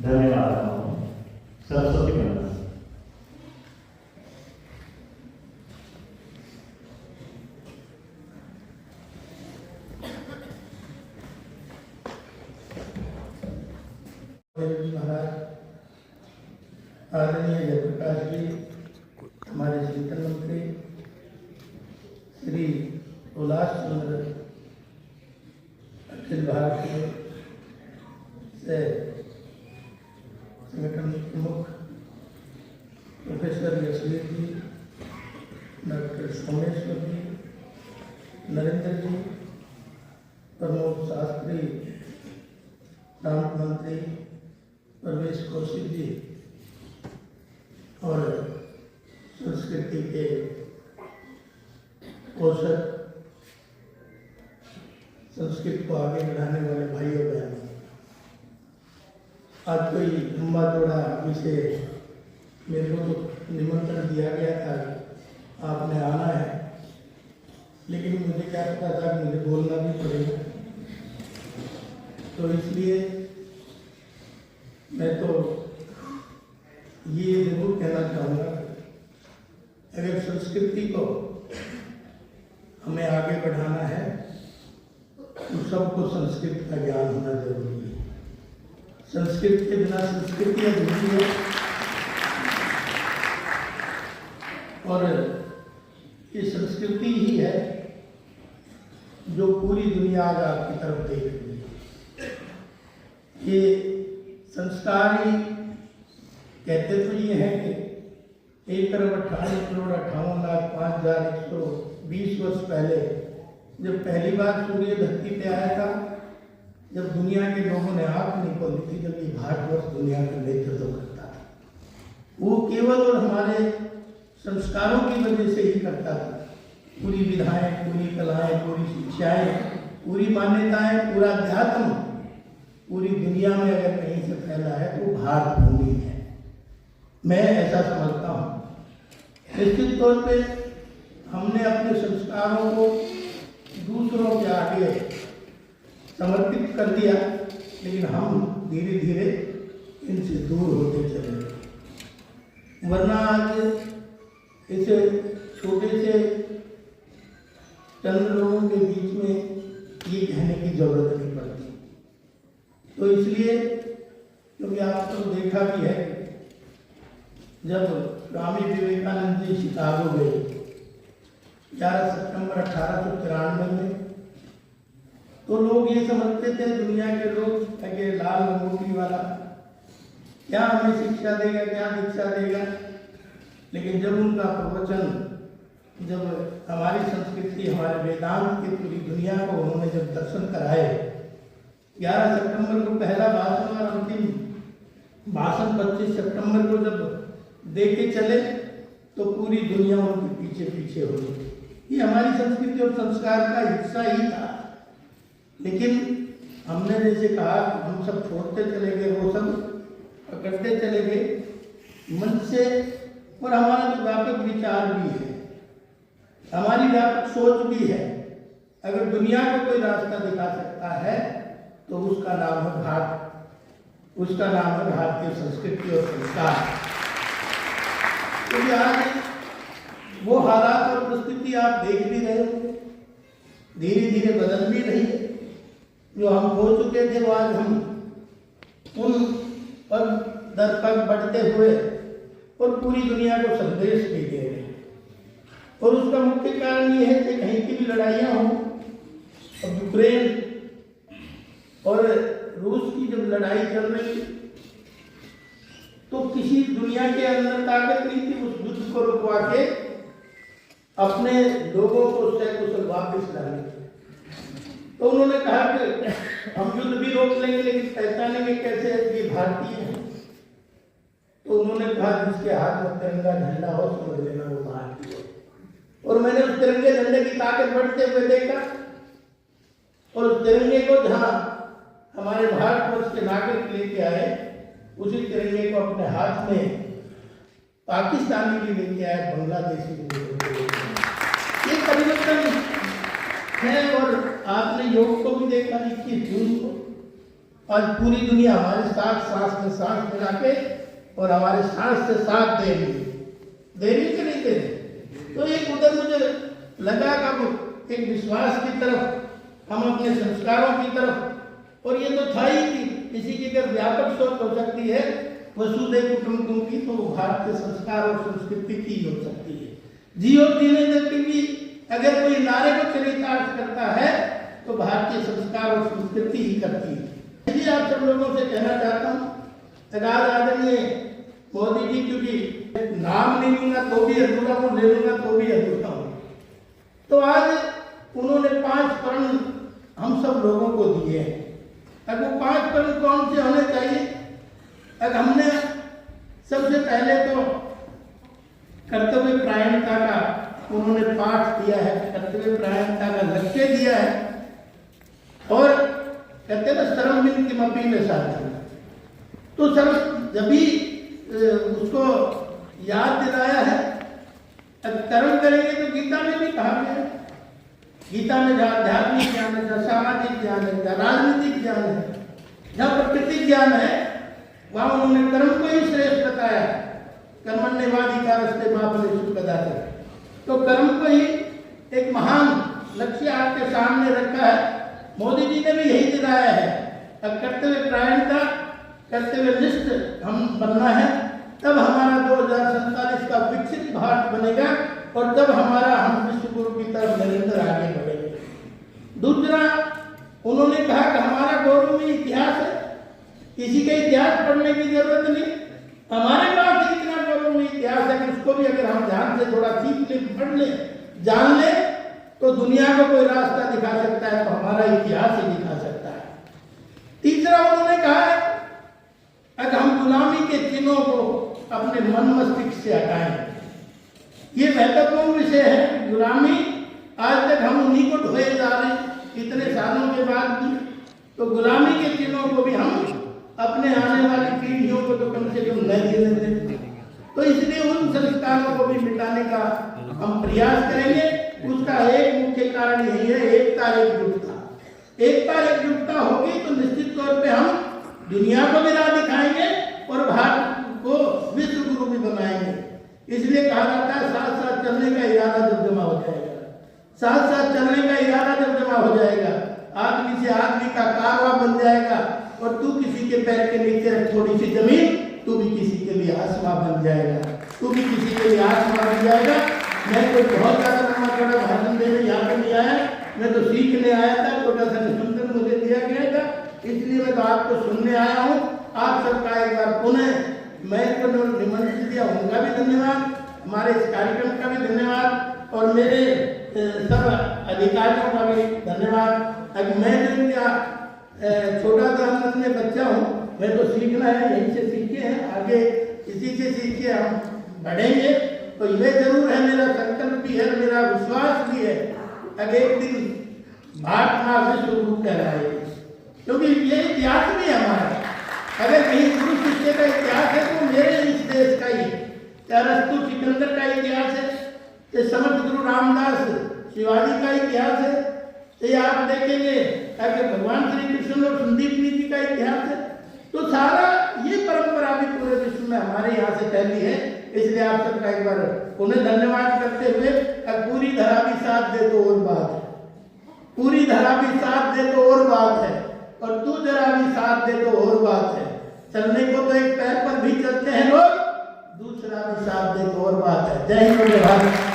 धन्यवाद। सरस्वती वंदना। महाराज आदरणीय जयप्रकाश जी, हमारे चिंतन मंत्री श्री उल्लास चंद्र अखिल भारतीय से संगठन प्रमुख प्रोफेसर यशवीर जी, डॉक्टर सोमेश्वर जी, नरेंद्र जी, प्रमुख शास्त्री प्रांत मंत्री प्रवेश कौशिक जी और संस्कृति के पोषक, संस्कृत को आगे बढ़ाने वाले भाइयों बहनों, आज कोई लंबा चौड़ा विषय मेरे को तो निमंत्रण दिया गया था, आपने आना है, लेकिन मुझे क्या पता था कि मुझे बोलना भी पड़ेगा, तो इसलिए मैं तो ये जरूर कहना चाहूँगा, अगर संस्कृति को हमें आगे बढ़ाना है तो सबको संस्कृत का ज्ञान होना जरूरी है। संस्कृत के बिना संस्कृति अधूरी है और ये संस्कृति ही है जो पूरी दुनिया आज आपकी तरफ देख रही है। ये संस्कार ही कहते तो ये हैं कि 1,58,58,05,120 वर्ष पहले जब पहली बार सूर्य धरती पे आया था, जब दुनिया के लोगों ने आंख नहीं खोली थी, जब ये भारतवर्ष दुनिया का नेतृत्व करता था, वो केवल और हमारे संस्कारों की वजह से ही करता था। पूरी विधाएं, पूरी कलाएं, पूरी शिक्षाएं, पूरी मान्यताएं, पूरा अध्यात्म पूरी दुनिया में अगर कहीं से फैला है तो भारत भूमि है, मैं ऐसा समझता हूँ। निश्चित तौर पे हमने अपने संस्कारों को दूसरों के आगे समर्पित कर दिया, लेकिन हम धीरे धीरे इनसे दूर होते चले गए। वरना आज इस छोटे से चंद लोगों के बीच में ये कहने की जरूरत नहीं पड़ती। तो इसलिए, क्योंकि आपको तो देखा भी है, जब स्वामी विवेकानंद जी शिकागो गए 11 सितंबर 1893 में, तो लोग ये समझते थे, दुनिया के लोग, कि लाल अंगूठी वाला क्या हमें शिक्षा देगा, क्या दीक्षा देगा। लेकिन जब उनका प्रवचन, जब हमारी संस्कृति, हमारे वेदांत की पूरी दुनिया को उन्होंने जब दर्शन कराए, 11 सितंबर को पहला भाषण और अंतिम भाषण 25 सितंबर को जब दे के चले, तो पूरी दुनिया उनके पीछे पीछे हो गई। ये हमारी संस्कृति और संस्कार का हिस्सा ही था, लेकिन हमने जैसे कहा, हम सब छोड़ते चले गए, वो सब पकड़ते चले गए मन से। और हमारा जो व्यापक विचार भी है, हमारी व्यापक सोच भी है, अगर दुनिया को कोई रास्ता दिखा सकता है तो उसका नाम है भारत, उसका नाम है भारतीय संस्कृति और संस्कार। क्योंकि आज वो हालात और परिस्थिति आप देख भी रहे हो, धीरे धीरे बदल भी रही है। जो हम हो चुके थे, वो आज हम उन पग दर पग बढ़ते हुए और पूरी दुनिया को संदेश भी दे रहे हैं। और उसका मुख्य कारण ये है कि कहीं की भी लड़ाइयाँ हों, अब यूक्रेन और रूस की जब लड़ाई चल रही थी तो किसी दुनिया के अंदर ताकत नहीं थी उस युद्ध को रुकवा के अपने लोगों को सकुशल वापस लाने की। तो उन्होंने कहा कि हम युद्ध भी रोक लेंगे लेकिन पहचानेंगे कैसे ये भारतीय है। तो उन्होंने कहा जिसके हाथ में तिरंगा झंडा हो समझ लेना वो भारतीय है। और मैंने उस तिरंगे झंडे की ताकत बढ़ते हुए देखा और उस तिरंगे को जहाँ हमारे भारतवर्ष के नागरिक लेके आए उसी तिरंगे को अपने हाथ में पाकिस्तानी भी लेके आए, बांग्लादेशी भी लेके आए। ये परिवर्तन है। और आपने योग को भी देखा 21 जून को आज पूरी दुनिया हमारे साथ सांस में सांस मिला के और हमारे सांस से साथ दे रही कि नहीं दे रही। तो एक उधर मुझे लगा कि एक विश्वास की तरफ हम अपने संस्कारों की तरफ, और ये तो था ही कि किसी की अगर व्यापक सोच हो सकती है वसुधैव कुटुंबकम की तो भारतीय संस्कार और संस्कृति की हो सकती है। जियो जीने देती भी अगर कोई नारे को चरितार्थ करता है तो भारतीय संस्कार और संस्कृति ही करती है। इसलिए आप सब लोगों से कहना चाहता हूँ आज आदरणीय मोदी जी, क्योंकि नाम नहीं लूंगा तो भी अधूरा हूँ, ले लूंगा तो भी अधूरा हूँ। तो आज उन्होंने 5 प्रण हम सब लोगों को दिए हैं। अब वो 5 प्रण कौन से होने चाहिए? अब हमने सबसे पहले तो कर्तव्य परायणता का उन्होंने पाठ दिया है, कर्तव्य परायणता का लक्ष्य दिया है और कहते हैं सर्व मिन किमपि में साधन। तो सर्व जब भी उसको याद दिलाया है। अब कर्म करेंगे तो गीता में भी कहा गया है, गीता में जहाँ आध्यात्मिक ज्ञान है, जहाँ सामाजिक ज्ञान है, जहाँ राजनीतिक ज्ञान है, जहाँ प्रकृति ज्ञान है, वहाँ उन्होंने कर्म को ही श्रेष्ठ बताया। कर्मण्येवाधिकारस्ते मा फलेषु कदाचन। तो कर्म को ही एक महान लक्ष्य आपके सामने रखा है। मोदी जी ने भी यही दिलाया है। अब कर्तव्य परायणता, कर्तव्य निष्ठ हम बनना है, तब हमारा 2047 का विकसित भारत बनेगा और तब हमारा हम विश्व गुरु की तरफ निरंतर आगे बढ़ेंगे। दूसरा उन्होंने कहा कि हमारा गौरवमय इतिहास है, किसी का इतिहास पढ़ने की जरूरत नहीं। हमारे पास इतना गौरवमय इतिहास है कि उसको भी अगर हम ध्यान से थोड़ा सीख ले, पढ़ ले, जान ले तो दुनिया को कोई रास्ता दिखा सकता है, तो हमारा इतिहास ही दिखा सकता है। तीसरा उन्होंने कहा है अगर हम गुलामी के चिन्हों को अपने मन मस्तिष्क से हटाएं। ये महत्वपूर्ण विषय है। गुलामी आज तक हम उन्हीं को ढोए जा रहे हैं इतने सालों के बाद भी। तो गुलामी के चिन्हों को भी हम अपने आने वाली पीढ़ियों को तो कम से कम नहीं देने देंगे। तो इसलिए उन संस्कारों को भी मिटाने का हम प्रयास करेंगे। उसका एक मुख्य कारण यही है एकता एकजुटता। एकता एकजुटता होगी तो निश्चित तौर पे हम दुनिया को भी राह दिखाएंगे और भारत को विश्व गुरु भी बनाएंगे। इसलिए कहा जाता है साथ साथ चलने का इरादा जब जमा हो जाएगा, साथ साथ चलने का इरादा जब जमा हो जाएगा, आदमी से आदमी का कारवा बन जाएगा और तू किसी के पैर के नीचे रख थोड़ी सी जमीन, तू भी किसी के लिए आसमां बन जाएगा, तू भी किसी के लिए आसमां बन जाएगा। मैं कोई बहुत ज्यादा लंबा चौड़ा भाषण देने यहाँ पे नहीं आया, मैं तो सीखने आया था। छोटा सा निमंत्रण मुझे दिया गया था, इसलिए मैं तो आपको सुनने आया हूँ। आप सबका एक बार पुनः मैं को निमंत्रण दिया उनका भी धन्यवाद, हमारे इस कार्यक्रम का भी धन्यवाद और मेरे सब अधिकारियों का भी धन्यवाद। अब मैं जो क्या छोटा सा अपने बच्चा हूँ, मैं तो सीखना है, यहीं से सीखे हैं, आगे इसी से सीख के हम बढ़ेंगे। तो ये जरूर है, मेरा संकल्प भी है, मेरा विश्वास भी है अगर एक दिन भारत माँ विश्व गुरु कहलाएगी, क्योंकि ये इतिहास भी है हमारा। अगर कहीं गुरु शिष्य का इतिहास है तो मेरे इस देश का ही, चाहे अरस्तु सिकंदर का इतिहास है, ये समर्थ गुरु रामदास शिवाजी का इतिहास है, ये आप देखेंगे अगर भगवान श्री कृष्ण और संदीप जी का इतिहास है। तो सारा ये परंपरा भी पूरे विश्व में हमारे यहाँ से फैली है। इसलिए आप सबका एक बार उन्हें धन्यवाद करते हुए, अब पूरी धरा भी साथ दे तो और बात है, पूरी धरा भी साथ दे तो और बात है, और तू जरा भी साथ दे तो और बात है। चलने को तो एक पैर पर भी चलते हैं लोग, दूसरा भी साथ दे तो और बात है। जय हिंद, जय भारत।